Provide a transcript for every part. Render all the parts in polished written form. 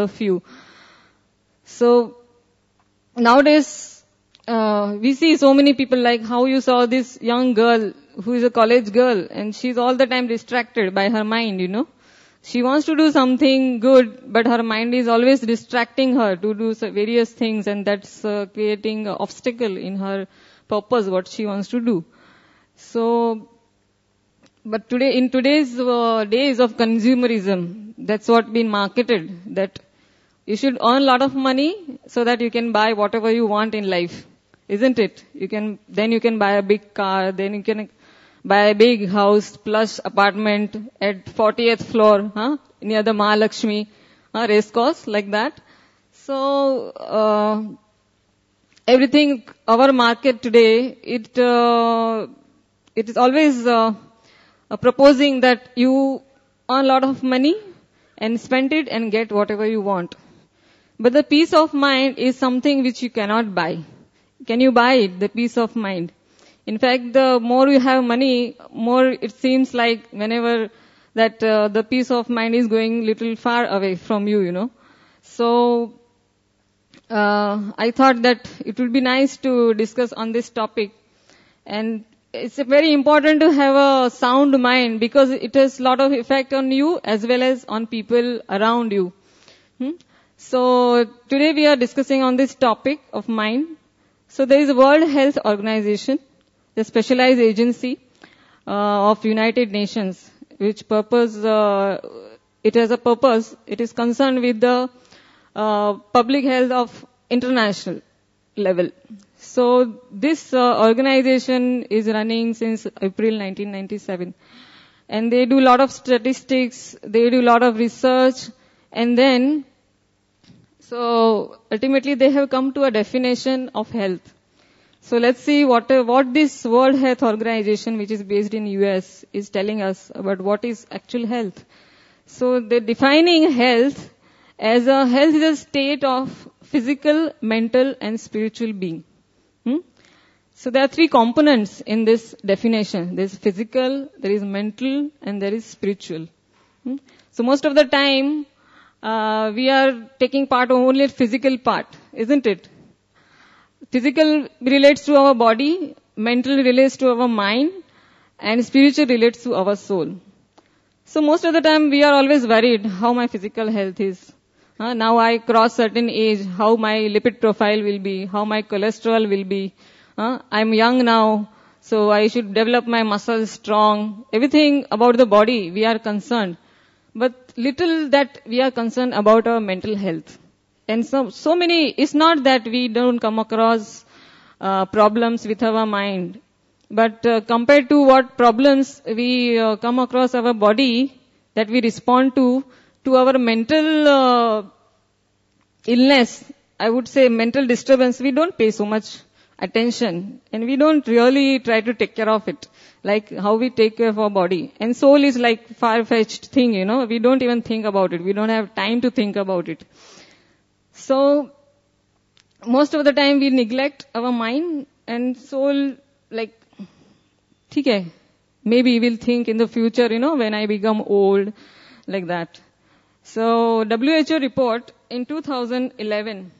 of you. So nowadays, we see so many people, like how you saw this young girl who is a college girl, and she's all the time distracted by her mind, She wants to do something good, but her mind is always distracting her to do various things, and that's creating an obstacle in her purpose, what she wants to do. So, but in today's days of consumerism, that's what been marketed, that you should earn a lot of money so that you can buy whatever you want in life, isn't it? Then you can buy a big car, then you can buy a big house, plush apartment at 40th floor, near the Mahalakshmi, racecourse, like that. So, everything, our market today, it is always proposing that you earn a lot of money and spend it and get whatever you want. But the peace of mind is something which you cannot buy. Can you buy it, the peace of mind? In fact, the more you have money, more it seems like whenever that the peace of mind is going little far away from you, So, I thought that it would be nice to discuss on this topic. And it's very important to have a sound mind because it has a lot of effect on you as well as on people around you. So, today we are discussing on this topic of mind. So, there is a World Health Organization, the specialized agency of United Nations, which it has a purpose. It is concerned with the public health of international level. So this organization is running since April 1997, and they do a lot of statistics, they do a lot of research, and then so ultimately they have come to a definition of health. So let's see what this World Health Organization, which is based in US, is telling us about what is actual health. So they're defining health as health is a state of physical, mental, and spiritual being. So there are three components in this definition. There is physical, there is mental, and there is spiritual. So most of the time, we are taking part only at physical part, isn't it? Physical relates to our body, mental relates to our mind, and spiritual relates to our soul. So most of the time we are always worried how my physical health is. Now I cross certain age, how my lipid profile will be, how my cholesterol will be. I'm young now, so I should develop my muscles strong. Everything about the body we are concerned. But little that we are concerned about our mental health. And so many, it's not that we don't come across problems with our mind. But compared to what problems we come across our body, that we respond to our mental illness, I would say mental disturbance, we don't pay so much attention. And we don't really try to take care of it, like how we take care of our body. And soul is like far-fetched thing, we don't even think about it. We don't have time to think about it. So, most of the time we neglect our mind and soul, like, okay, maybe we'll think in the future, when I become old, like that. So, WHO report in 2011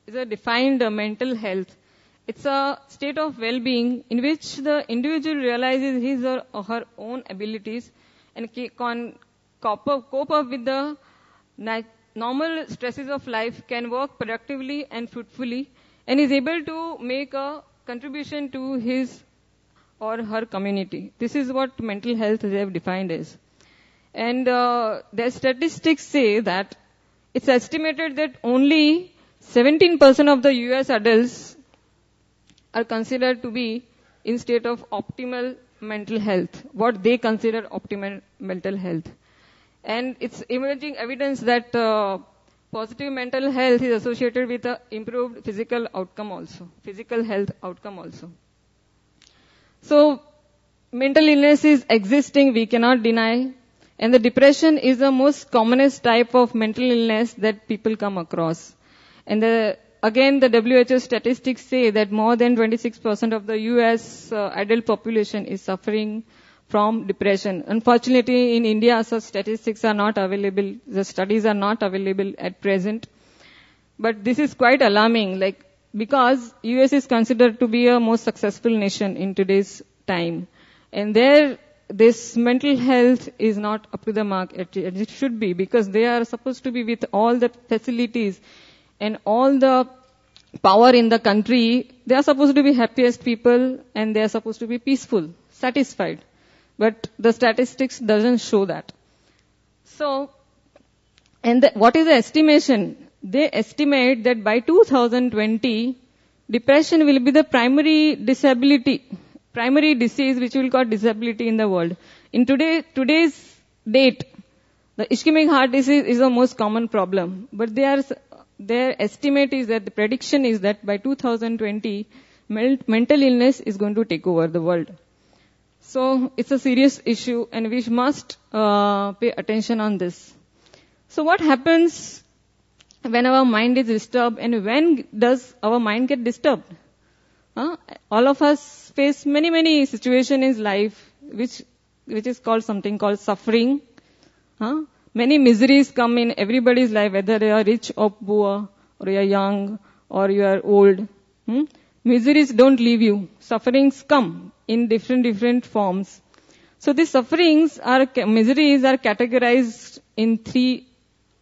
is a defined mental health. It's a state of well-being in which the individual realizes his or her own abilities and can cope up with the normal stresses of life, can work productively and fruitfully, and is able to make a contribution to his or her community. This is what mental health they have defined as. And their statistics say that it's estimated that only 17% of the US adults are considered to be in state of optimal mental health, what they consider optimal mental health. And it's emerging evidence that positive mental health is associated with improved physical health outcome also. So, mental illness is existing, we cannot deny. And the depression is the most commonest type of mental illness that people come across. And again, the WHO statistics say that more than 26% of the US adult population is suffering from depression. Unfortunately, in India, such statistics are not available. The studies are not available at present. But this is quite alarming, because US is considered to be a most successful nation in today's time. And there, this mental health is not up to the mark as it should be, because they are supposed to be with all the facilities and all the power in the country. They are supposed to be happiest people, and they are supposed to be peaceful, satisfied. But the statistics doesn't show that. So, what is the estimation? They estimate that by 2020, depression will be the primary disease which will cause disability in the world. In today's date, the ischemic heart disease is the most common problem. But their estimate is that, the prediction is that by 2020, mental illness is going to take over the world. So it's a serious issue, and we must pay attention on this. So what happens when our mind is disturbed, and when does our mind get disturbed? All of us face many situations in life which is called something called suffering. Many miseries come in everybody's life, whether you are rich or poor, or you are young, or you are old. Miseries don't leave you. Sufferings come in different forms. So these miseries are categorized in 3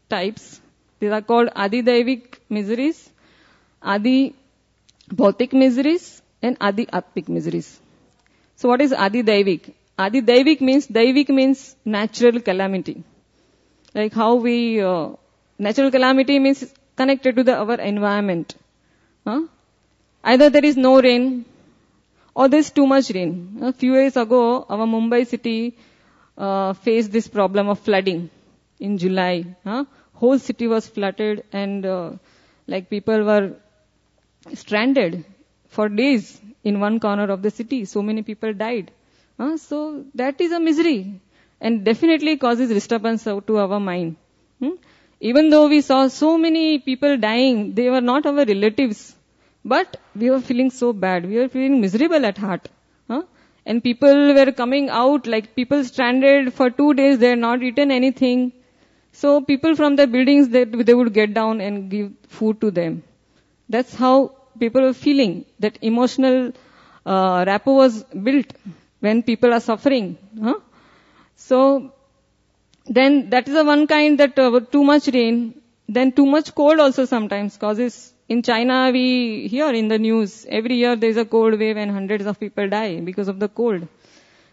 types. These are called Adi-Daivik miseries, Adi-Bhautik miseries, and Adi-Atmik miseries. So what is Adi-Daivik? Adi-Daivik means natural calamity. Like how natural calamity means connected to our environment. Either there is no rain, or there is too much rain. A few years ago, our Mumbai city faced this problem of flooding in July. Whole city was flooded, and people were stranded for days in one corner of the city. So many people died. So that is a misery, and definitely causes disturbance to our mind. Even though we saw so many people dying, they were not our relatives, but we were feeling so bad. We were feeling miserable at heart. And people were coming out, people stranded for 2 days, they had not eaten anything. So people from the buildings, they would get down and give food to them. That's how people were feeling. That emotional rapport was built when people are suffering. So then that is the one kind, that too much rain. Then too much cold also sometimes causes. In China, we hear in the news, every year there is a cold wave and hundreds of people die because of the cold.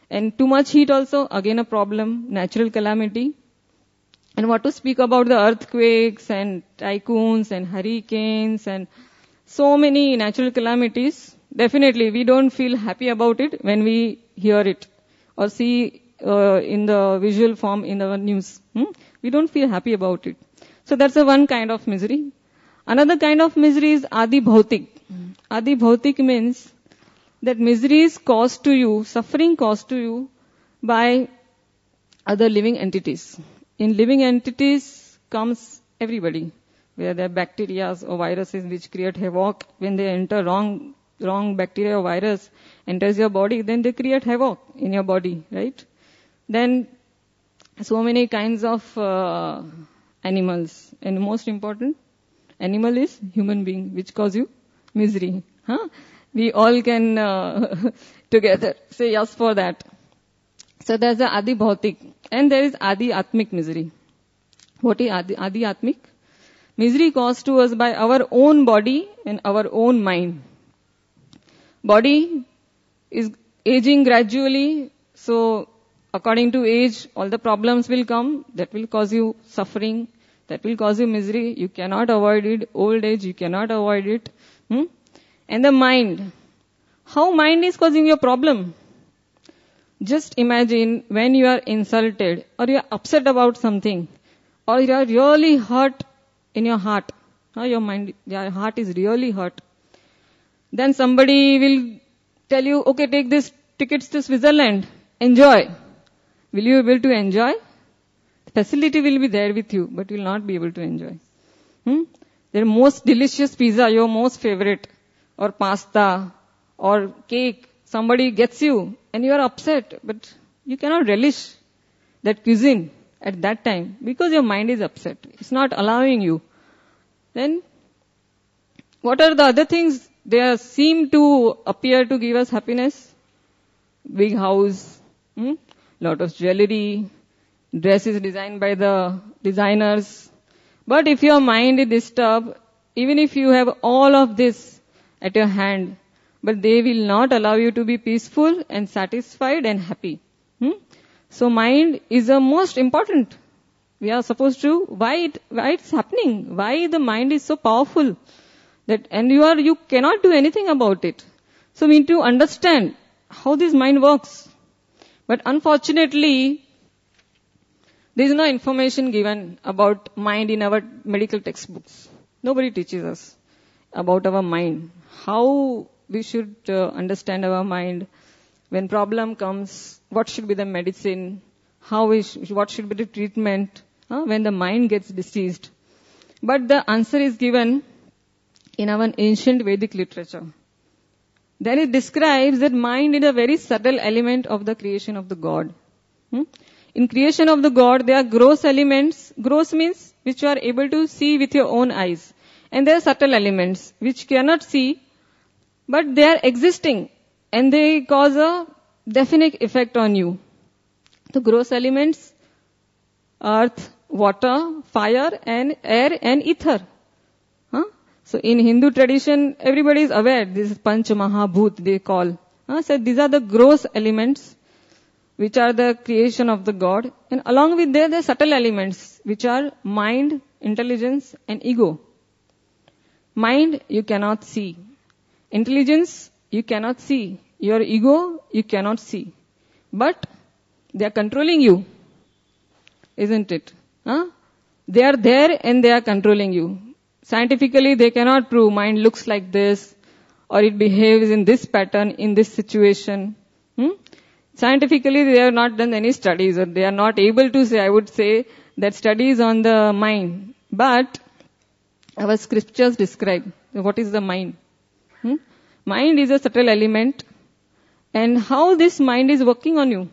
And too much heat also, again a problem, natural calamity. And what to speak about the earthquakes and typhoons and hurricanes and so many natural calamities. Definitely, we don't feel happy about it when we hear it or see in the visual form in the news. We don't feel happy about it. So that's the one kind of misery. Another kind of misery is Adi-Bhautik. Adi-Bhautik means that misery is caused to you, suffering caused to you by other living entities. In living entities comes everybody, where there are bacteria or viruses which create havoc. When they enter wrong bacteria or virus enters your body, then they create havoc in your body, right? Then so many kinds of animals, and most important animal is human being, which cause you misery. We all can together say yes for that. So there's the Adi-Bhautik, and there is Adi-Atmik misery. What is Adi-Atmik? Misery caused to us by our own body and our own mind. Body is aging gradually, so according to age, all the problems will come. That will cause you suffering. That will cause you misery. You cannot avoid it. Old age, you cannot avoid it. And the mind. How mind is causing you a problem? Just imagine when you are insulted or you are upset about something, or you are really hurt in your heart. Your heart is really hurt. Then somebody will tell you, okay, take these tickets to Switzerland. Enjoy. Will you be able to enjoy? Facility will be there with you, but you will not be able to enjoy. The most delicious pizza, your most favorite, or pasta, or cake, somebody gets you, and you are upset, but You cannot relish that cuisine at that time because your mind is upset. It's not allowing you. Then, what are the other things? They seem to appear to give us happiness. Big house, lot of jewelry, dresses designed by the designers. But if your mind is disturbed, even if you have all of this at your hand, but they will not allow you to be peaceful and satisfied and happy. So mind is the most important. We are supposed to, why it's happening? Why the mind is so powerful? And you cannot do anything about it. So we need to understand how this mind works. But unfortunately, there is no information given about mind in our medical textbooks. Nobody teaches us about our mind. How we should understand our mind. When problem comes, what should be the medicine? What should be the treatment? When the mind gets diseased. But the answer is given in our ancient Vedic literature. Then it describes that mind is a very subtle element of the creation of the God. In creation of the God, there are gross elements. Gross means which you are able to see with your own eyes. And there are subtle elements which you cannot see, but they are existing. And they cause a definite effect on you. The gross elements, earth, water, fire, and air, and ether. So in Hindu tradition, everybody is aware, this is Panch Mahabhut they call. So these are the gross elements which are the creation of the God. And along with there are subtle elements which are mind, intelligence, and ego. Mind you cannot see. Intelligence you cannot see. Your ego you cannot see. But they are controlling you. Isn't it? They are there and they are controlling you. Scientifically, they cannot prove mind looks like this or it behaves in this pattern in this situation. Scientifically, they have not done any studies or they are not able to say, I would say, that studies on the mind. But our scriptures describe what is the mind. Mind is a subtle element and how this mind is working on you.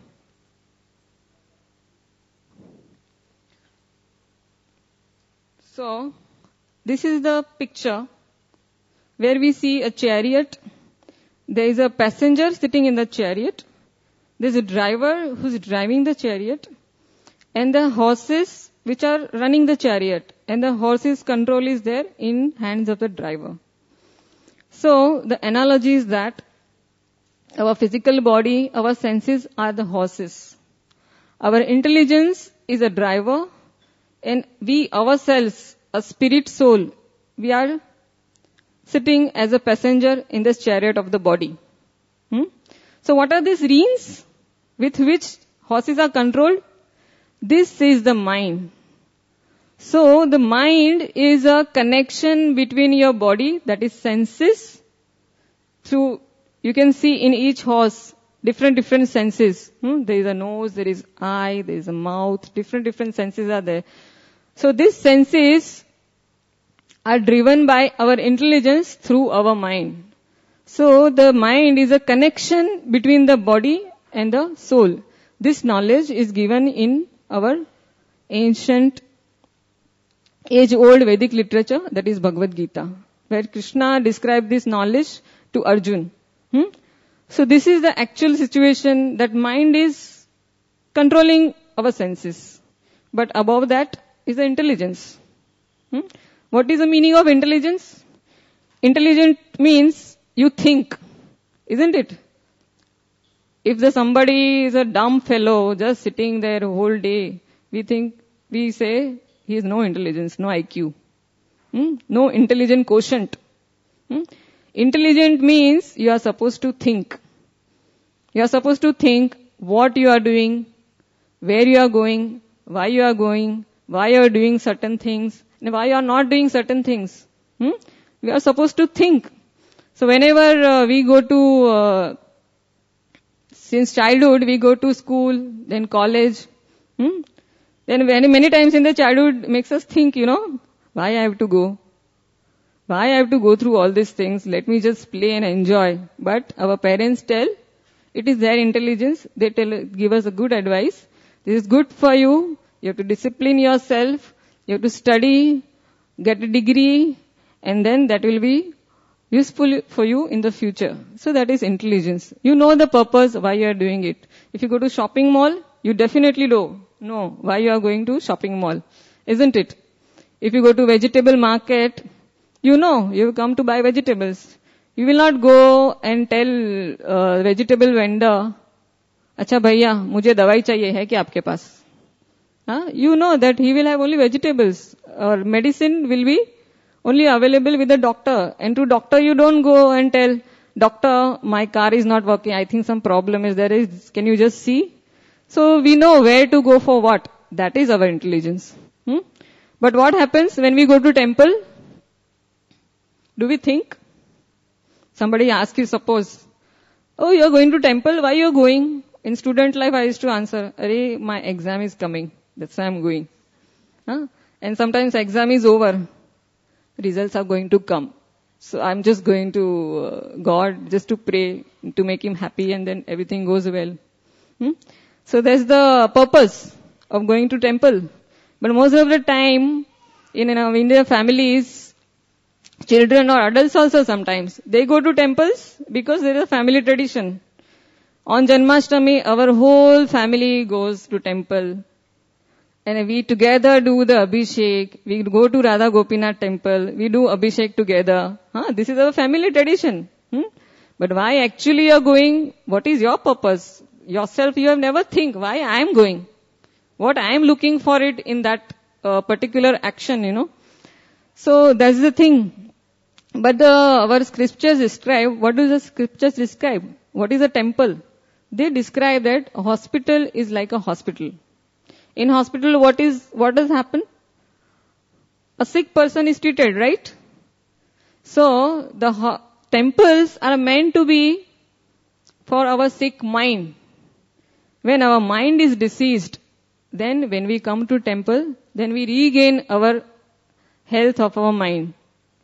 So, this is the picture where we see a chariot. There is a passenger sitting in the chariot. There is a driver who is driving the chariot. And the horses which are running the chariot. And the horse's control is there in hands of the driver. So, the analogy is that our physical body, our senses are the horses. Our intelligence is a driver. And we ourselves, a spirit soul, we are sitting as a passenger in this chariot of the body. So what are these reins with which horses are controlled? This is the mind. So the mind is a connection between your body, that is senses, through, you can see in each horse, different senses. There is a nose, there is eye, there is a mouth, different senses are there. So these senses are driven by our intelligence through our mind. So the mind is a connection between the body and the soul. This knowledge is given in our ancient, age-old Vedic literature, that is Bhagavad Gita, where Krishna described this knowledge to Arjuna. So this is the actual situation, that mind is controlling our senses. But above that is the intelligence. What is the meaning of intelligence? Intelligent means you think, isn't it? If somebody is a dumb fellow just sitting there whole day, we say he has no intelligence, no IQ, no intelligent quotient. Intelligent means you are supposed to think. You are supposed to think what you are doing, where you are going, why you are going, why you are doing certain things, and why you are not doing certain things. We are supposed to think. So whenever we go to, since childhood we go to school, then college, then many times in the childhood makes us think, why I have to go? Why I have to go through all these things? Let me just play and enjoy. But our parents tell, It is their intelligence. They give us a good advice. This is good for you. You have to discipline yourself. You have to study, get a degree, and then that will be useful for you in the future. So that is intelligence. You know the purpose why you are doing it. If you go to shopping mall, you definitely know why you are going to shopping mall. Isn't it? If you go to vegetable market, you know you come to buy vegetables. You will not go and tell vegetable vendor, अच्छा भैया मुझे दवाई चाहिए है क्या आपके पास? You know that he will have only vegetables or medicine will be only available with the doctor. And to doctor you don't go and tell, doctor, my car is not working. I think some problem is there. Can you just see? So we know where to go for what. That is our intelligence. But what happens when we go to temple? Do we think? Somebody asks you, suppose, oh, you're going to temple, why you're going? In student life, I used to answer, Arey, my exam is coming. That's why I'm going. And sometimes exam is over. Results are going to come. So I'm just going to God just to pray, to make Him happy, and then everything goes well. So that's the purpose of going to temple. But most of the time, in Indian families, children or adults also sometimes, they go to temples because there is a family tradition. On Janmashtami, our whole family goes to temple. And we together do the Abhishek. We go to Radha Gopinath temple. We do Abhishek together. This is our family tradition. But why actually you are going? What is your purpose? Yourself, you have never think, why I am going? What I am looking for it in that particular action, So that's the thing. But our scriptures describe, what do the scriptures describe? What is a temple? They describe that a hospital is like a hospital. In hospital, what does happen? A sick person is treated, right? So the temples are meant to be for our sick mind. When our mind is diseased, then when we come to temple, then we regain our health of our mind.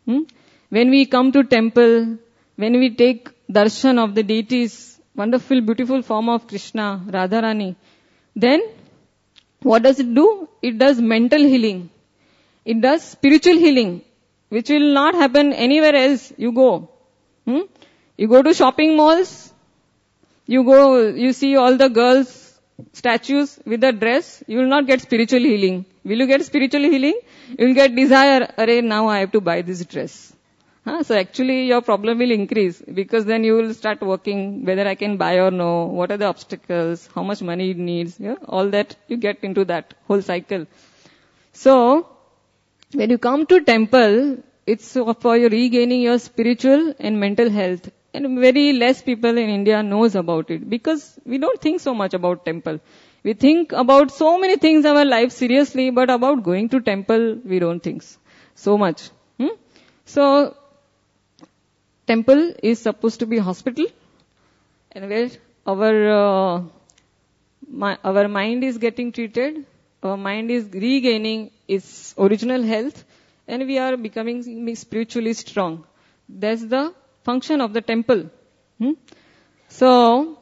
When we come to temple, when we take darshan of the deities, wonderful, beautiful form of Krishna, Radharani, then what does it do? It does mental healing. It does spiritual healing, which will not happen anywhere else you go. You go to shopping malls, you see all the girls' statues with a dress, you will not get spiritual healing. Will you get spiritual healing? You will get desire, array, now I have to buy this dress. So actually your problem will increase because then you will start working whether I can buy or no, what are the obstacles, how much money it needs, all that you get into that whole cycle. So when you come to temple, it's for you regaining your spiritual and mental health. And very less people in India knows about it because we don't think so much about temple. We think about so many things in our life seriously, but about going to temple, we don't think so much. So temple is supposed to be hospital, and where our mind is getting treated, our mind is regaining its original health, and we are becoming spiritually strong. That's the function of the temple. So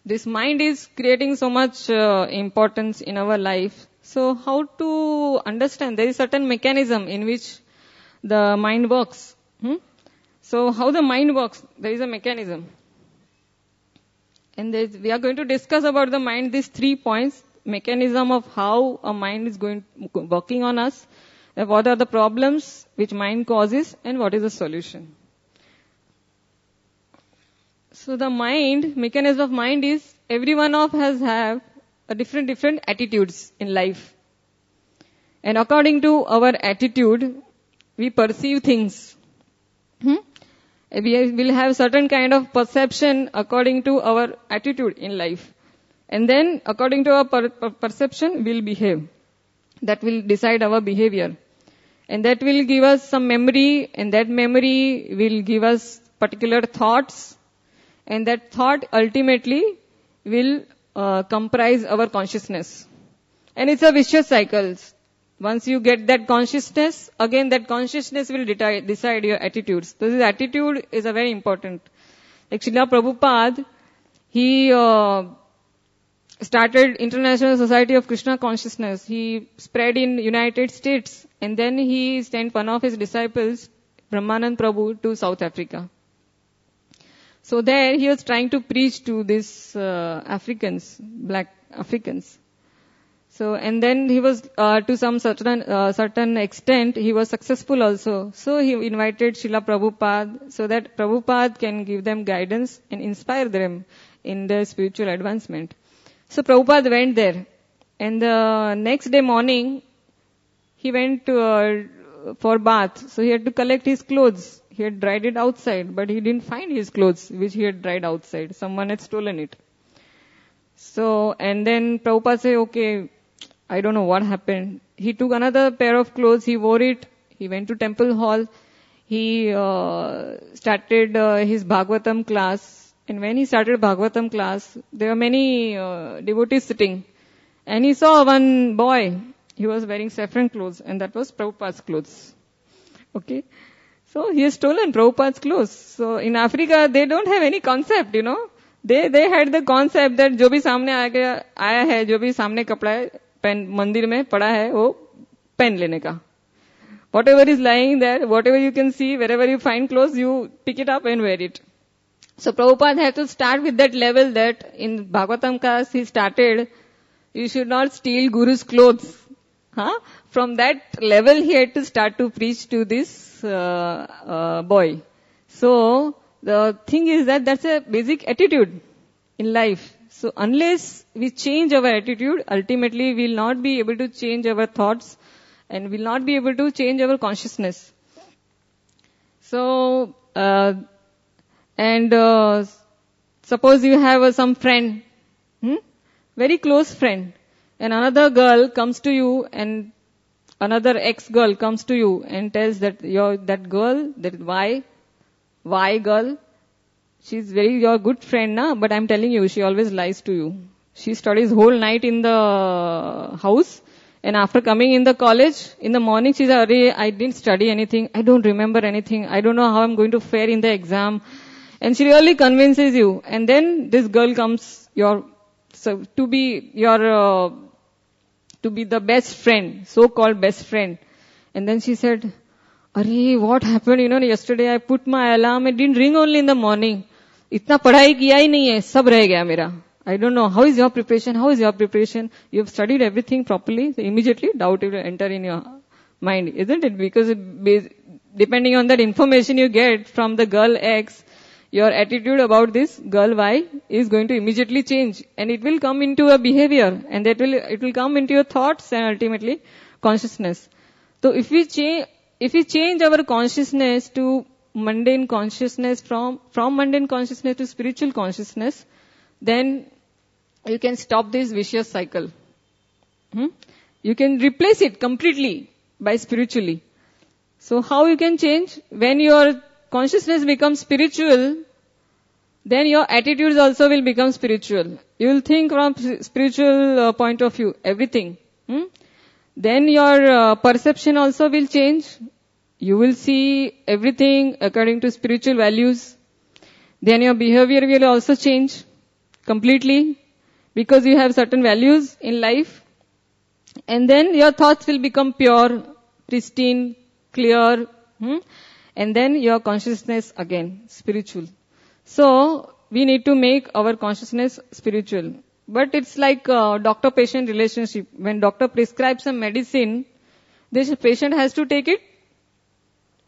this mind is creating so much importance in our life. So how to understand? There is certain mechanism in which the mind works. So how the mind works? There is a mechanism. And we are going to discuss about the mind, these 3 points, mechanism of how a mind is working on us, what are the problems which mind causes, and what is the solution. So the mind, mechanism of mind is, every one of us have a different attitudes in life. And according to our attitude, we perceive things. We will have certain kind of perception according to our attitude in life. And then according to our perception, we'll behave. That will decide our behavior. And that will give us some memory, and that memory will give us particular thoughts. And that thought ultimately will comprise our consciousness. And it's a vicious cycle. Once you get that consciousness, again that consciousness will decide your attitudes. So this attitude is a very important. Like Srila Prabhupada, He started International Society of Krishna Consciousness. He spread in United States, and then he sent one of his disciples, Brahmanand Prabhu, to South Africa. So there he was trying to preach to these Africans, black Africans. So, and then he was, to some certain extent, he was successful also. So he invited Srila Prabhupada so that Prabhupada can give them guidance and inspire them in their spiritual advancement. So Prabhupada went there. And the next day morning, he went for bath. So he had to collect his clothes. He had dried it outside, but he didn't find his clothes, which he had dried outside. Someone had stolen it. So, and then Prabhupada said, okay, I don't know what happened. He took another pair of clothes, he wore it, he went to temple hall, he started his Bhagavatam class. And when he started Bhagavatam class, there were many devotees sitting. And he saw one boy, he was wearing saffron clothes, and that was Prabhupada's clothes. Okay? So he has stolen Prabhupada's clothes. So in Africa, they don't have any concept, They had the concept that जो भी सामने आया है, जो भी सामने कपड़ा है, पेन मंदिर में पड़ा है, वो पेन लेने का. Whatever is lying there, whatever you can see, wherever you find clothes, you pick it up and wear it. So Prabhupada had to start with that level that in Bhagavatam class he started, you should not steal Guru's clothes. From that level he had to start to preach to this boy. So the thing is that that's a basic attitude in life. So unless we change our attitude, ultimately we will not be able to change our thoughts and will not be able to change our consciousness. So, suppose you have some friend, very close friend, and another girl comes to you and another ex-girl comes to you and tells that that girl, that why girl, she's your good friend, but I'm telling you, she always lies to you. She studies whole night in the house, and after coming in the college, in the morning she says, I didn't study anything, I don't remember anything, I don't know how I'm going to fare in the exam. And she really convinces you. And then this girl comes to be the best friend, so-called best friend. And then she said, what happened? Yesterday I put my alarm, it didn't ring only in the morning. Itna padhai kiya hi nahi hai, sab reh gaya mera. I don't know. How is your preparation? You have studied everything properly. So immediately doubt will enter in your mind, isn't it? Because depending on that information you get from the girl X, your attitude about this girl Y is going to immediately change. And it will come into a behavior. And it will come into your thoughts and ultimately consciousness. So if we change our consciousness to mundane consciousness, from mundane consciousness to spiritual consciousness, then you can stop this vicious cycle. You can replace it completely by spiritually. So how you can change? When your consciousness becomes spiritual, then your attitudes also will become spiritual. You will think from spiritual point of view, everything. Then your perception also will change. You will see everything according to spiritual values. Then your behavior will also change completely because you have certain values in life. And then your thoughts will become pure, pristine, clear. And then your consciousness again, spiritual. So, we need to make our consciousness spiritual. But it's like a doctor-patient relationship. When doctor prescribes some medicine, this patient has to take it.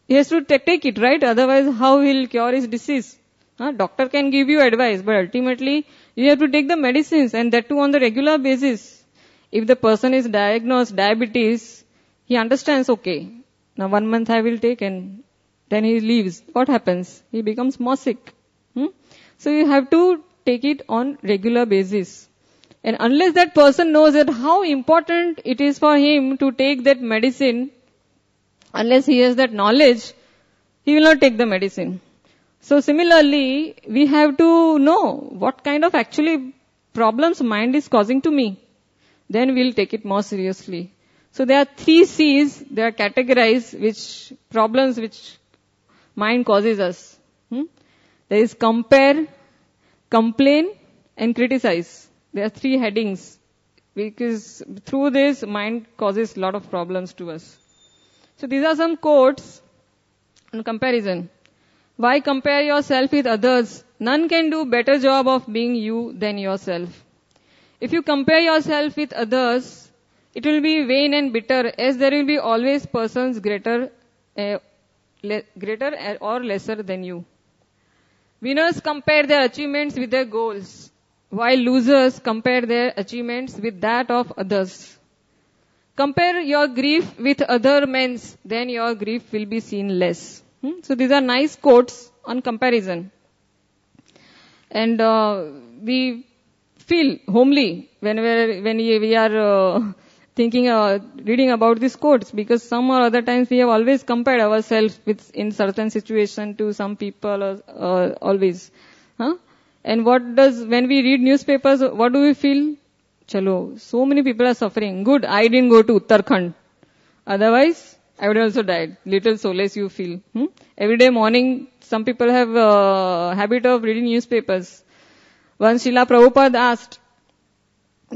He has to take it, right? Otherwise, how he will cure his disease? Doctor can give you advice, but ultimately, you have to take the medicines, and that too on the regular basis. If the person is diagnosed diabetes, he understands, okay, now 1 month I will take, and then he leaves. What happens? He becomes more sick. So you have to take it on regular basis. And unless that person knows that how important it is for him to take that medicine, unless he has that knowledge, he will not take the medicine. So similarly, we have to know what kind of actually problems mind is causing to me. Then we'll take it more seriously. So there are 3 C's, they are categorized, which problems which mind causes us. There is compare, complain, and criticize. There are 3 headings, because through this, mind causes a lot of problems to us. So these are some quotes on comparison. Why compare yourself with others? None can do better job of being you than yourself. If you compare yourself with others, it will be vain and bitter, as there will be always persons greater or lesser than you. Winners compare their achievements with their goals, while losers compare their achievements with that of others. Compare your grief with other men's, then your grief will be seen less. So these are nice quotes on comparison. And we feel homely when we are reading about these quotes, because some or other times we have always compared ourselves with in certain situation to some people always. And when we read newspapers, what do we feel? Chalo, so many people are suffering. Good, I didn't go to Uttarakhand. Otherwise, I would also died. Little solace you feel. Every day morning, some people have a habit of reading newspapers. Once Srila Prabhupada asked,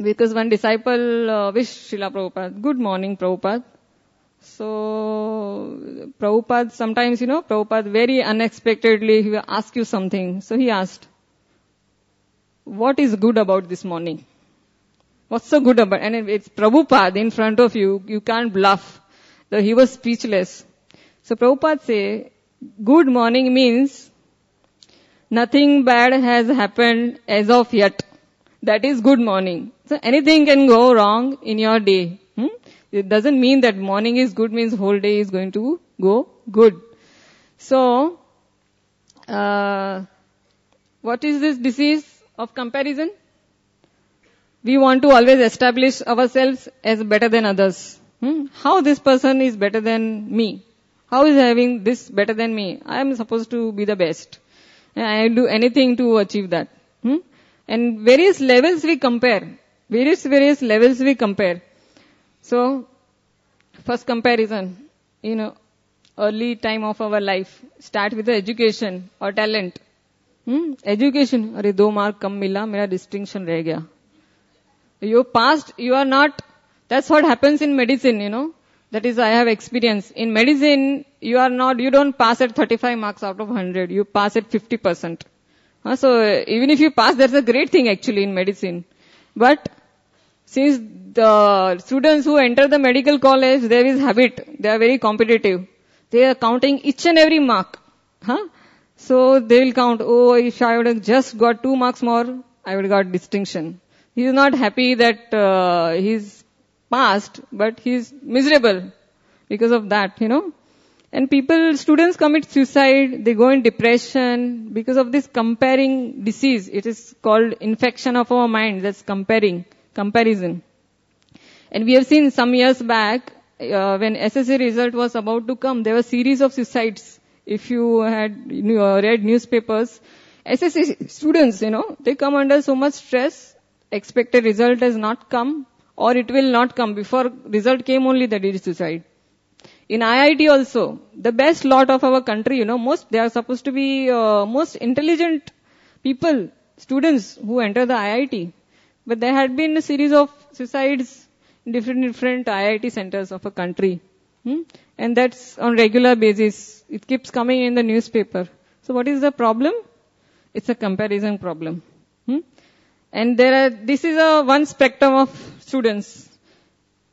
because one disciple wished Srila Prabhupada, good morning Prabhupada. So, Prabhupada sometimes, Prabhupada very unexpectedly, he will ask you something. So he asked, what is good about this morning? What's so good about it? And it's Prabhupada in front of you. You can't bluff. So he was speechless. So Prabhupada say, good morning means nothing bad has happened as of yet. That is good morning. So anything can go wrong in your day. It doesn't mean that morning is good means whole day is going to go good. So, what is this disease of comparison? We want to always establish ourselves as better than others. How this person is better than me? How is having this better than me? I am supposed to be the best. And I will do anything to achieve that. And various levels we compare. Various levels we compare. So, first comparison, early time of our life. Start with the education or talent. Education, अरे 2 mark कम मिला, मेरा distinction रह गया. You passed, you are not. That's what happens in medicine, That is, I have experience. In medicine, you don't pass at 35 marks out of 100. You pass at 50%. So, even if you pass, that's a great thing actually in medicine. But, since the students who enter the medical college, there is habit. They are very competitive. They are counting each and every mark. So, they will count, if I would have just got 2 marks more, I would have got distinction. He is not happy that he's passed, but he's miserable because of that, And students commit suicide, they go in depression because of this comparing disease. It is called infection of our mind, that's comparison. And we have seen some years back, when SSC result was about to come, there were a series of suicides. If you had read newspapers, SSC students, they come under so much stress, expected result has not come, or it will not come. Before result came only, they did suicide. In IIT also, the best lot of our country, they are supposed to be most intelligent people, students who enter the IIT. But there had been a series of suicides in different IIT centers of a country. And that's on regular basis. It keeps coming in the newspaper. So what is the problem? It's a comparison problem. And this is one spectrum of students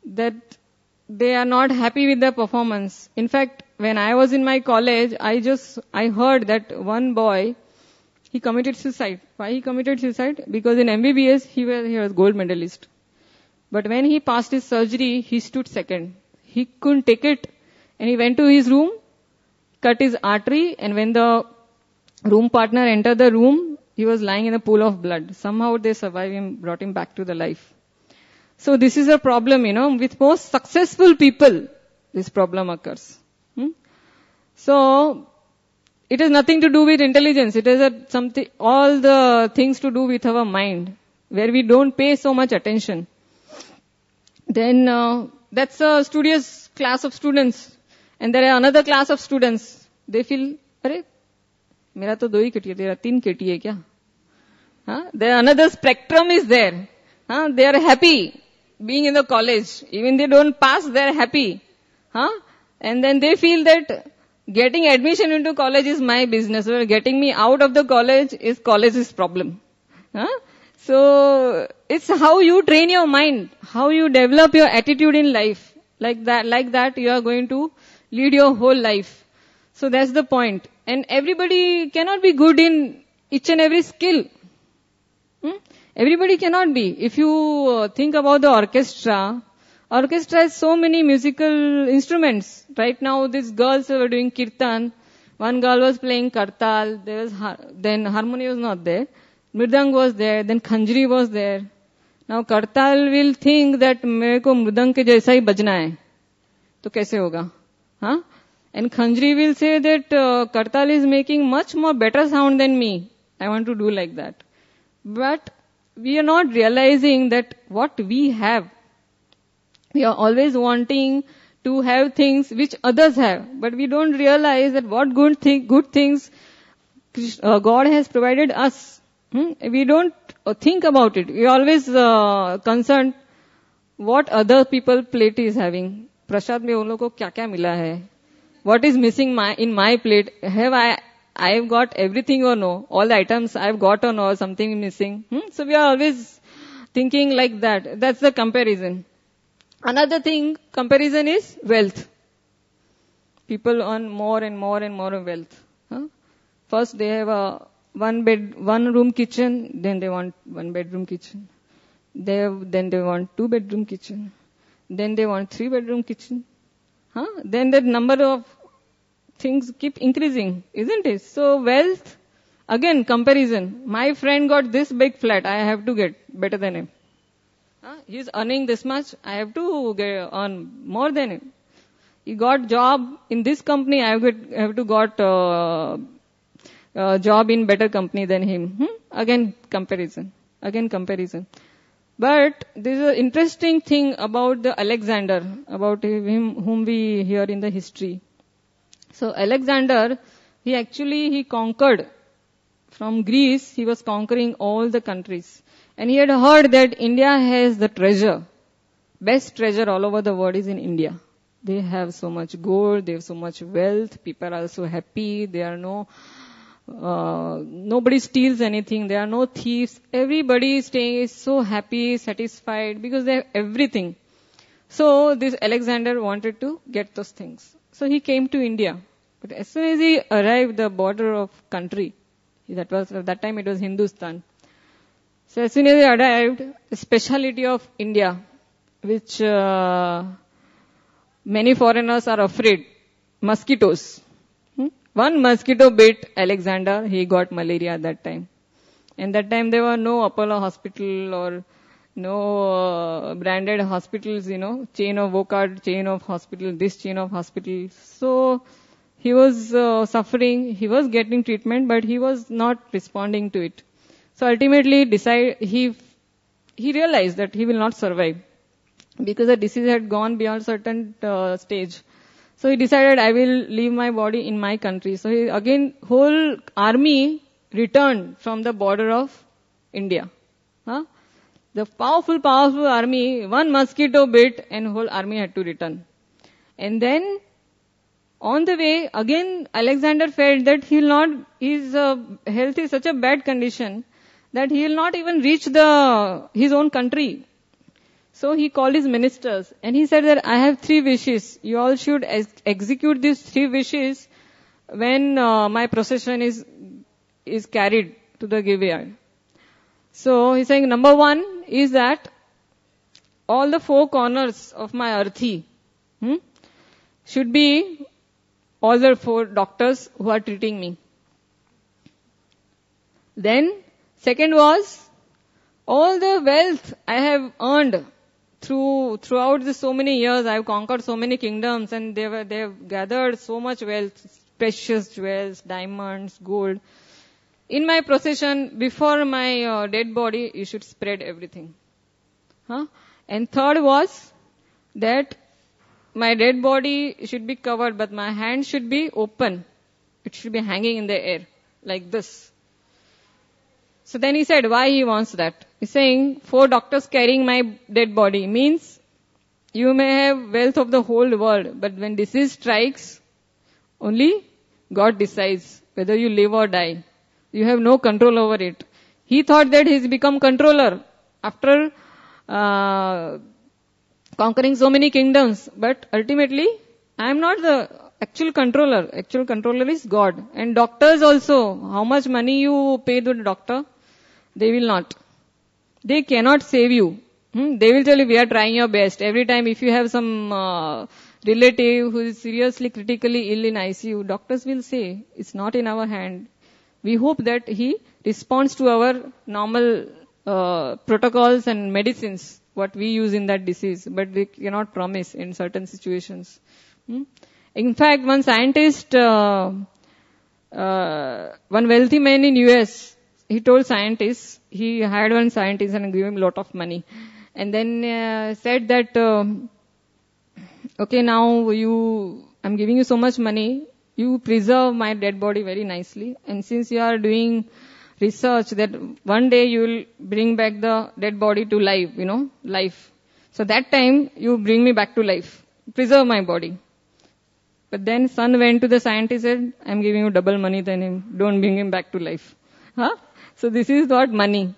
that they are not happy with their performance. In fact, when I was in my college, I heard that one boy, he committed suicide. Why he committed suicide? Because in MBBS, he was gold medalist. But when he passed his surgery, he stood second. He couldn't take it. And he went to his room, cut his artery, and when the room partner entered the room, he was lying in a pool of blood. Somehow they survived him, brought him back to the life. So this is a problem, with most successful people, this problem occurs. So, it has nothing to do with intelligence. It has all the things to do with our mind, where we don't pay so much attention. Then, that's a studious class of students. And there are another class of students. They feel, अरे, मेरा तो 2 ही केटी है, तेरा 3 केटी है क्या? There another spectrum is there. They are happy being in the college. Even they don't pass, they are happy. And then they feel that getting admission into college is my business. Or getting me out of the college's problem. So it's how you train your mind, how you develop your attitude in life. Like that you are going to lead your whole life. So that's the point. And everybody cannot be good in each and every skill. Everybody cannot be. If you think about the orchestra has so many musical instruments. Right now these girls were doing kirtan. One girl was playing kartal. Then harmony was not there. Mridang was there. Then khanjri was there. Now kartal will think that मेरे को मृदंग के जैसा ही बजना है. तो कैसे होगा? And khanjri will say that kartal is making much more better sound than me. I want to do like that. But we are not realizing that what we have. We are always wanting to have things which others have. But we don't realize that what good things God has provided us. We don't think about it. We are always concerned what other people plate is having. Prasad mein uन लोगों को क्या-क्या मिला है? What is missing in my plate? Have I've got everything or no? All the items I've got or no? Something missing? So we are always thinking like that. That's the comparison. Another thing, comparison is wealth. People earn more and more and more wealth. First they have a one room kitchen, then they want 1 bedroom kitchen. Then they want 2 bedroom kitchen. Then they want 3 bedroom kitchen. Then the number of things keep increasing, isn't it? So wealth, again comparison. My friend got this big flat, I have to get better than him. He's earning this much, I have to earn more than him. He got job in this company, I have to got job in better company than him. Again comparison. But there's an interesting thing about the Alexander, about him whom we hear in the history. So Alexander, he conquered from Greece. He was conquering all the countries. And he had heard that India has the treasure. Best treasure all over the world is in India. They have so much gold, they have so much wealth, people are so happy, there are nobody steals anything, there are no thieves, everybody is so happy, satisfied, because they have everything. So this Alexander wanted to get those things. So he came to India. But as soon as he arrived the border of country, at that time it was Hindustan. So as soon as he arrived, the speciality of India, which many foreigners are afraid, mosquitoes. One mosquito bit Alexander, he got malaria at that time. And that time there were no Apollo hospital or no branded hospitals, chain of Vocard, chain of hospital, this chain of hospitals. So he was suffering, he was getting treatment, but he was not responding to it. So ultimately he realized that he will not survive because the disease had gone beyond certain stage. So he decided, I will leave my body in my country. So whole army returned from the border of India. The powerful army, one mosquito bit and whole army had to return. And then on the way, again Alexander felt that his health is such a bad condition that he will not even reach his own country. So he called his ministers and he said that I have 3 wishes. You all should execute these 3 wishes when my procession is carried to the graveyard. So he's saying number 1 is that all the 4 corners of my arthi should be all the 4 doctors who are treating me. Then second was all the wealth I have earned throughout so many years. I have conquered so many kingdoms and they have gathered so much wealth, precious jewels, diamonds, gold. In my procession, before my dead body, you should spread everything. And third was that my dead body should be covered, but my hand should be open. It should be hanging in the air, like this. So then he said, why he wants that? He's saying, 4 doctors carrying my dead body means you may have wealth of the whole world, but when disease strikes, only God decides whether you live or die. You have no control over it. He thought that he's become controller after conquering so many kingdoms, but ultimately I am not the actual controller. Actual controller is God. And doctors also, how much money you pay to the doctor, they will not. They cannot save you. They will tell you, we are trying your best. Every time if you have some relative who is seriously critically ill in ICU, doctors will say, it's not in our hand. We hope that he responds to our normal protocols and medicines, what we use in that disease, but we cannot promise in certain situations. In fact, one scientist, one wealthy man in US, he told scientists, he hired one scientist and gave him a lot of money. And then said that, okay, now I'm giving you so much money, you preserve my dead body very nicely. And since you are doing research that one day you will bring back the dead body to life, life. So that time you bring me back to life. Preserve my body. But then son went to the scientist and said, I'm giving you double money than him. Don't bring him back to life. So this is what money.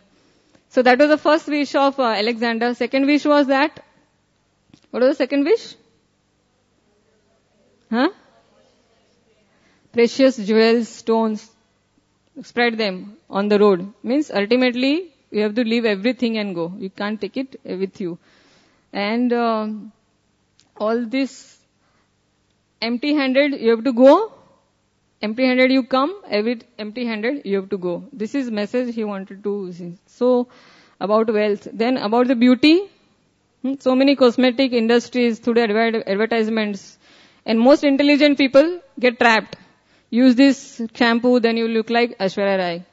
So that was the first wish of Alexander. Second wish was that, what was the second wish? Precious jewels, stones, spread them on the road. Means ultimately you have to leave everything and go. You can't take it with you. And all this empty-handed you have to go. Empty-handed you come, empty-handed you have to go. This is message he wanted to see. So, about wealth. Then about the beauty. So many cosmetic industries through the advertisements. And most intelligent people get trapped. Use this shampoo, then you look like Aishwarya Rai.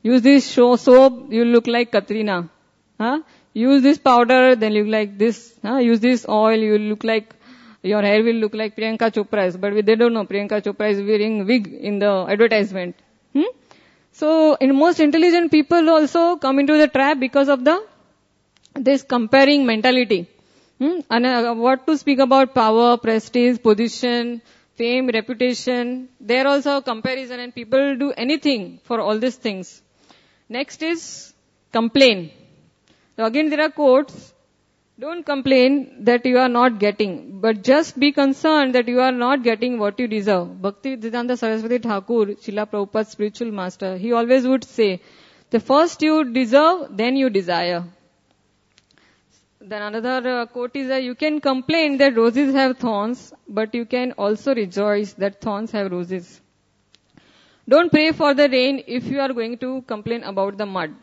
Use this soap, you look like Katrina. Use this powder, then you look like this. Use this oil, you look like, your hair will look like Priyanka Chopra's. But they don't know Priyanka Chopra is wearing wig in the advertisement. So, in most intelligent people also come into the trap because of this comparing mentality. And what to speak about power, prestige, position, fame, reputation. There also comparison and people do anything for all these things. Next is complain. So again there are quotes. Don't complain that you are not getting, but just be concerned that you are not getting what you deserve. Bhaktivedanta Saraswati Thakur, Srila Prabhupada's spiritual master, he always would say, the first you deserve, then you desire. Then another quote is that you can complain that roses have thorns, but you can also rejoice that thorns have roses. Don't pray for the rain if you are going to complain about the mud.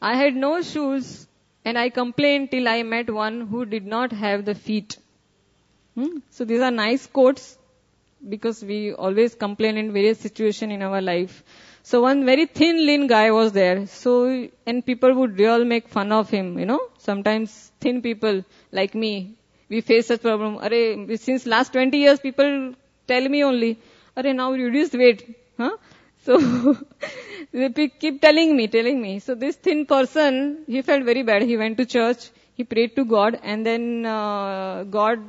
I had no shoes and I complained till I met one who did not have the feet. So these are nice quotes because we always complain in various situations in our life. So one very thin, lean guy was there. So, and people would really make fun of him, Sometimes thin people like me, we face such problem. Since last 20 years, people tell me only, now you reduced weight. So, they keep telling me. So this thin person, he felt very bad. He went to church, he prayed to God, and then God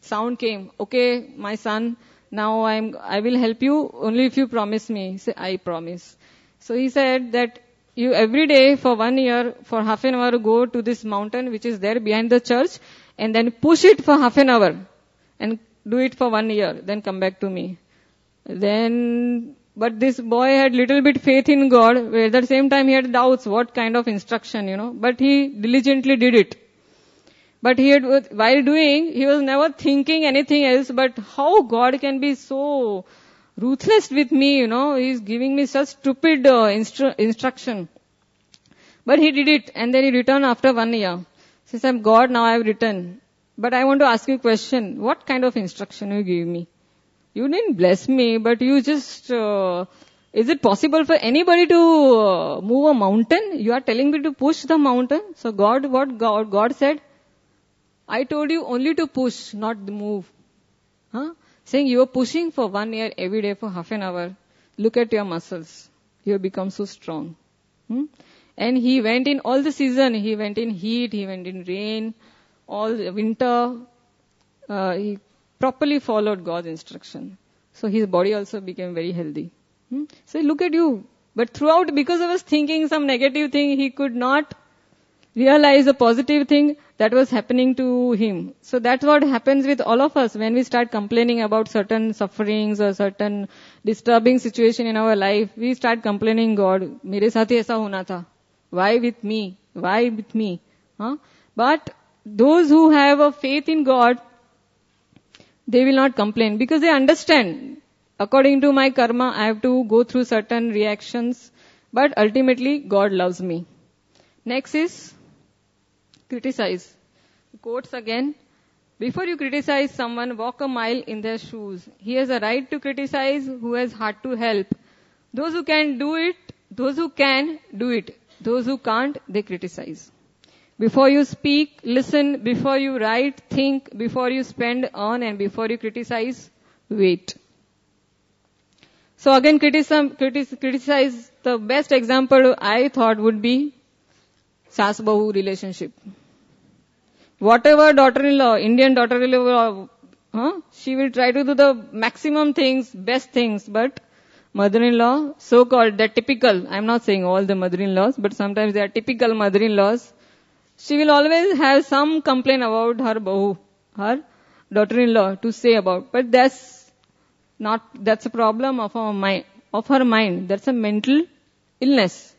sound came. Okay, my son, now I will help you only if you promise me. He said, I promise. So he said that you every day for 1 year, for half an hour, go to this mountain which is there behind the church and then push it for half an hour and do it for 1 year. Then come back to me. But this boy had little bit faith in God. At the same time he had doubts what kind of instruction, But he diligently did it. But while doing, he was never thinking anything else but how God can be so ruthless with me, He's giving me such stupid instruction. But he did it and then he returned after 1 year. He said, God, now I have returned. But I want to ask you a question. What kind of instruction you gave me? You didn't bless me, but you just, is it possible for anybody to move a mountain? You are telling me to push the mountain? So God said, I told you only to push, not move. Saying you are pushing for 1 year every day for half an hour. Look at your muscles. You have become so strong. And he went in all the season. He went in heat, he went in rain, all the winter. He properly followed God's instruction. So his body also became very healthy. So look at you. But throughout, because of his thinking some negative thing, he could not realize a positive thing that was happening to him. So that's what happens with all of us when we start complaining about certain sufferings or certain disturbing situation in our life. We start complaining, God, mere saath hi aisa hona tha. Why with me? Why with me? But those who have a faith in God, they will not complain because they understand. According to my karma, I have to go through certain reactions, but ultimately God loves me. Next is criticize. Quotes again. Before you criticize someone, walk a mile in their shoes. He has a right to criticize who has heart to help. Those who can do it, those who can do it. Those who can't, they criticize. Before you speak, listen. Before you write, think. Before you spend, earn. And before you criticize, wait. So again, criticize. The best example I thought would be Sas-Bahu relationship. Whatever daughter-in-law, Indian daughter-in-law, she will try to do the maximum things, best things, but mother-in-law, so-called, they're typical. I'm not saying all the mother-in-laws, but sometimes they are typical mother-in-laws. She will always have some complaint about her bahu, her daughter-in-law to say about. But that's a problem of her mind. That's a mental illness.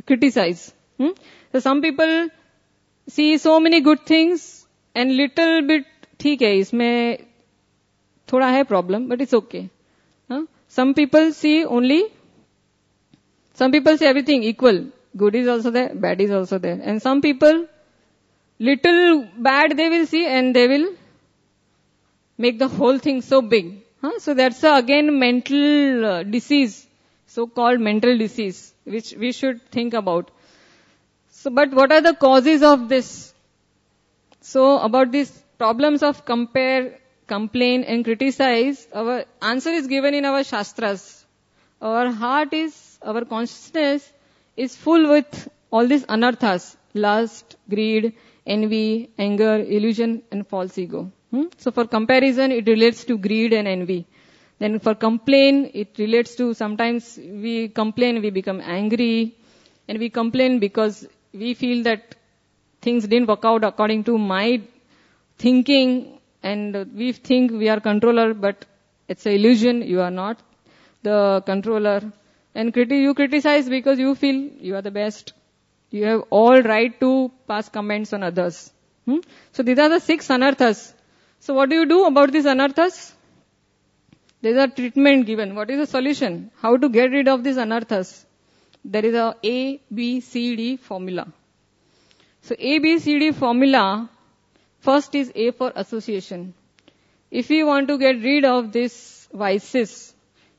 Criticize. So some people see so many good things and little bit, ठीक है, इसमें थोड़ा है problem, but it's okay. Some people see everything equal. Good is also there, bad is also there. And some people, little bad they will see and they will make the whole thing so big. So that's again mental disease, so-called mental disease, which we should think about. So, but what are the causes of this? So, about these problems of compare, complain and criticize, our answer is given in our Shastras. Our consciousness is full with all these anarthas, lust, greed, envy, anger, illusion and false ego. So for comparison, it relates to greed and envy. Then for complain, it relates to sometimes we complain, we become angry, and we complain because we feel that things didn't work out according to my thinking, and we think we are controller, but it's an illusion, you are not the controller. And you criticize because you feel you are the best. You have all right to pass comments on others. So these are the 6 anarthas. So what do you do about these anarthas? There is a treatment given. What is the solution? How to get rid of these anarthas? There is a A, B, C, D formula. So A, B, C, D formula, first is A for association. If we want to get rid of these vices,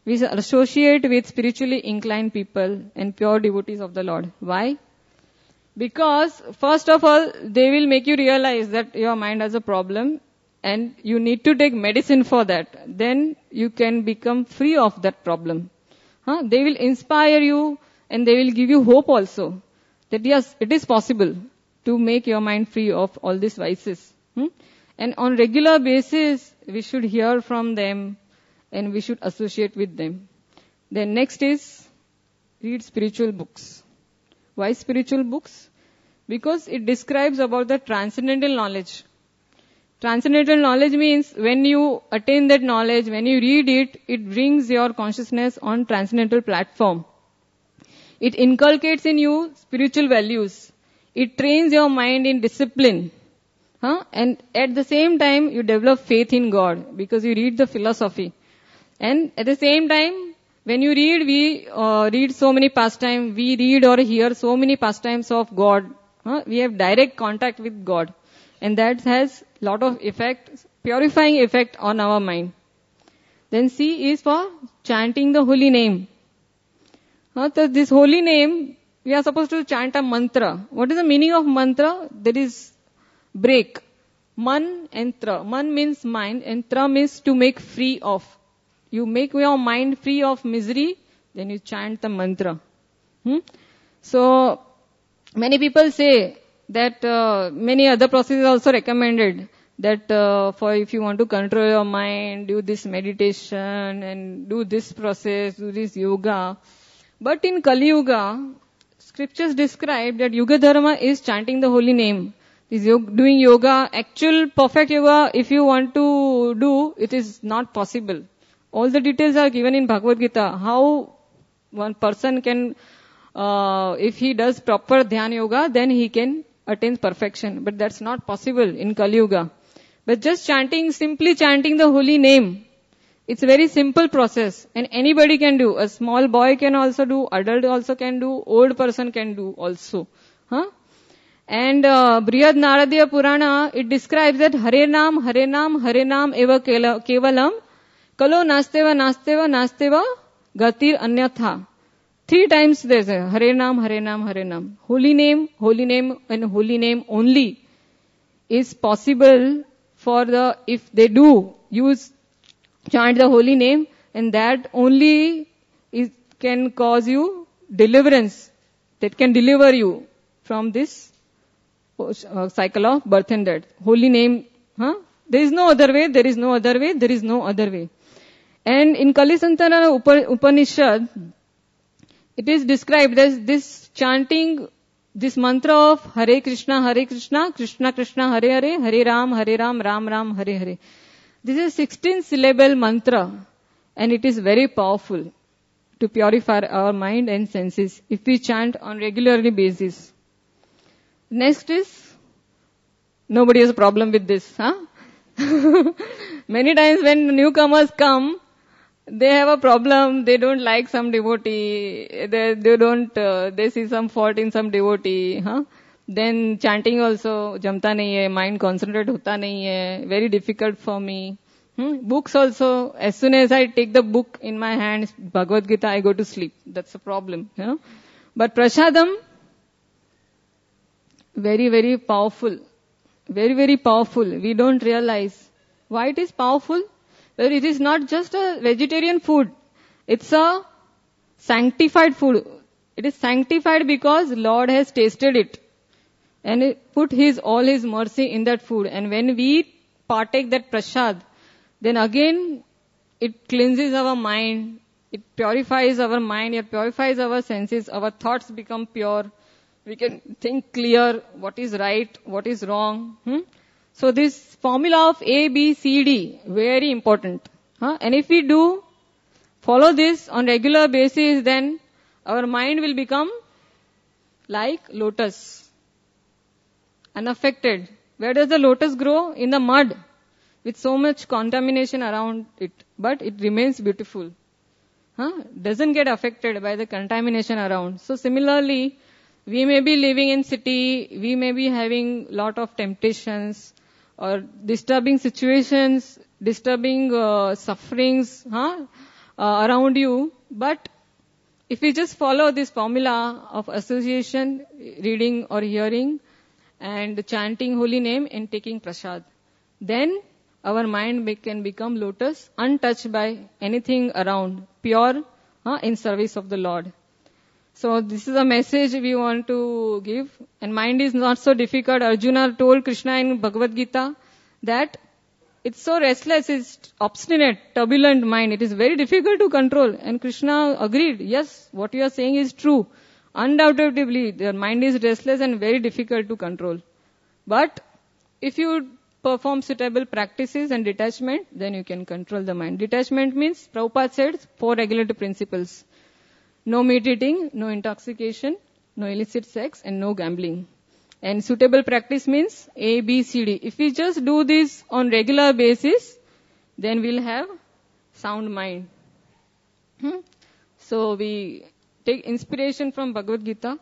we associate with spiritually inclined people and pure devotees of the Lord. Why? Because first of all, they will make you realize that your mind has a problem and you need to take medicine for that. Then you can become free of that problem. They will inspire you and they will give you hope also. That yes, it is possible to make your mind free of all these vices. And on regular basis, we should hear from them and we should associate with them. Then next is read spiritual books. Why spiritual books? Because it describes about the transcendental knowledge. Transcendental knowledge means when you attain that knowledge, when you read it, it brings your consciousness on transcendental platform. It inculcates in you spiritual values. It trains your mind in discipline. And at the same time, you develop faith in God because you read the philosophy. And at the same time, when you read, we read so many pastimes, we read or hear so many pastimes of God. We have direct contact with God. And that has lot of effect, purifying effect on our mind. Then C is for chanting the holy name. So this holy name, we are supposed to chant a mantra. What is the meaning of mantra? That is break. Man and tra. Man means mind and tra means to make free of. You make your mind free of misery Then you chant the mantra. So, many people say that many other processes also recommended that for if you want to control your mind, do this meditation and do this process, do this yoga. But in Kali Yuga, scriptures describe that Yuga Dharma is chanting the holy name. Is doing yoga, actual perfect yoga, if you want to do, it is not possible. All the details are given in Bhagavad Gita. How one person can, if he does proper Dhyana yoga, then he can attain perfection. But that's not possible in Kali Yuga. But just chanting, simply chanting the holy name, it's a very simple process. And anybody can do. A small boy can also do, adult also can do, old person can do also. And Brihad Naradiya Purana, it describes that Hare Nam eva kevalam, kalo nasteva gatir anyatha. 3 times there's a Hare Nam. Holy name, and holy name only is possible for if they do chant the holy name, and that only can cause you deliverance, that can deliver you from this cycle of birth and death. Holy name, there is no other way. And in Kali Santana Upanishad, it is described as this chanting, this mantra of Hare Krishna, Krishna Krishna, Hare Hare, Hare Ram, Ram Ram, Hare Hare. This is 16 syllable mantra, and it is very powerful to purify our mind and senses if we chant on regularly basis. Next is, nobody has a problem with this, Many times when newcomers come, they have a problem, they don't like some devotee, they see some fault in some devotee, Then chanting also, jamta nahi hai, mind concentrate hota nahi hai, very difficult for me. Books also, as soon as I take the book in my hands, Bhagavad Gita, I go to sleep. That's a problem, But prasadam, very, very powerful. Very, very powerful. We don't realize why it is powerful. Well, it is not just a vegetarian food. It's a sanctified food. It is sanctified because Lord has tasted it. And it put all His mercy in that food. And when we partake that prasad, then again it cleanses our mind. It purifies our mind. It purifies our senses. Our thoughts become pure. We can think clear what is right, what is wrong. So this formula of A, B, C, D, very important. And if we do follow this on regular basis, then our mind will become like lotus, unaffected. Where does the lotus grow? In the mud, with so much contamination around it. But it remains beautiful. Doesn't get affected by the contamination around. So similarly, we may be living in city, we may be having lot of temptations or disturbing situations, disturbing sufferings around you. But if we just follow this formula of association, reading or hearing, and chanting holy name and taking prasad, then our mind can become lotus, untouched by anything around, pure in service of the Lord. So this is a message we want to give. And mind is not so difficult. Arjuna told Krishna in Bhagavad Gita that it's so restless, it's obstinate, turbulent mind. It is very difficult to control. And Krishna agreed, yes, what you are saying is true. Undoubtedly, the mind is restless and very difficult to control. But if you perform suitable practices and detachment, then you can control the mind. Detachment means, Prabhupada said, 4 regulative principles. No meat eating, no intoxication, no illicit sex, and no gambling. And suitable practice means A, B, C, D. If we just do this on regular basis, then we'll have sound mind. So we take inspiration from Bhagavad Gita.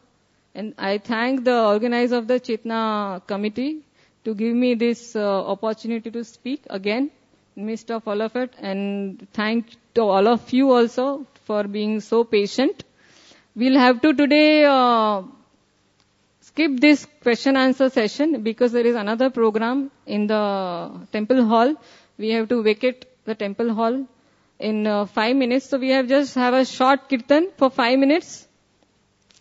And I thank the organizer of the Chetana committee to give me this opportunity to speak again in midst of all of it. And thank to all of you also for being so patient. We'll have to today skip this question answer session because there is another program in the temple hall. We have to vacate the temple hall in 5 minutes. So we have just have a short kirtan for 5 minutes.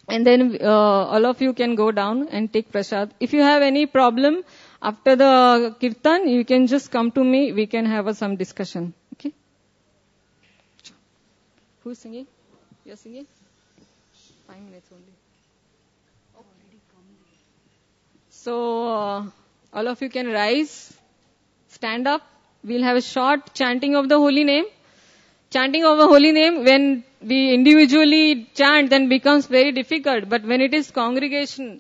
And then all of you can go down and take prasad. If you have any problem after the kirtan, you can just come to me. We can have some discussion. Okay? Who's singing? You're singing? 5 minutes only. So all of you can rise, stand up. We'll have a short chanting of the holy name. Chanting of a holy name, when we individually chant, then becomes very difficult. But when it is congregation,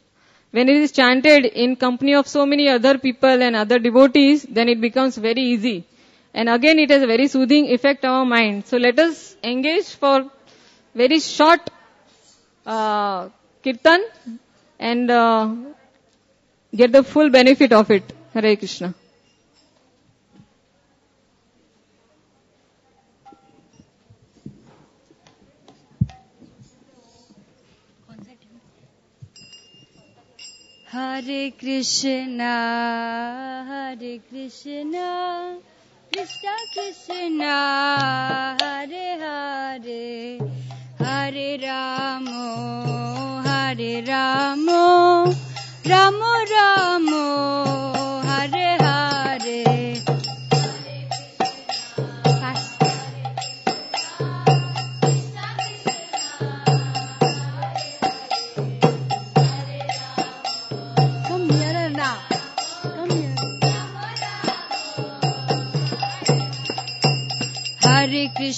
when it is chanted in company of so many other people and other devotees, then it becomes very easy. And again, it has a very soothing effect on our mind. So let us engage for very short kirtan and get the full benefit of it. Hare Krishna. Hare Krishna, Hare Krishna, Krishna Krishna, Hare Hare, Hare Ramo, Hare Ramo, Ramo Ramo, Hare Hare. Hare Krishna.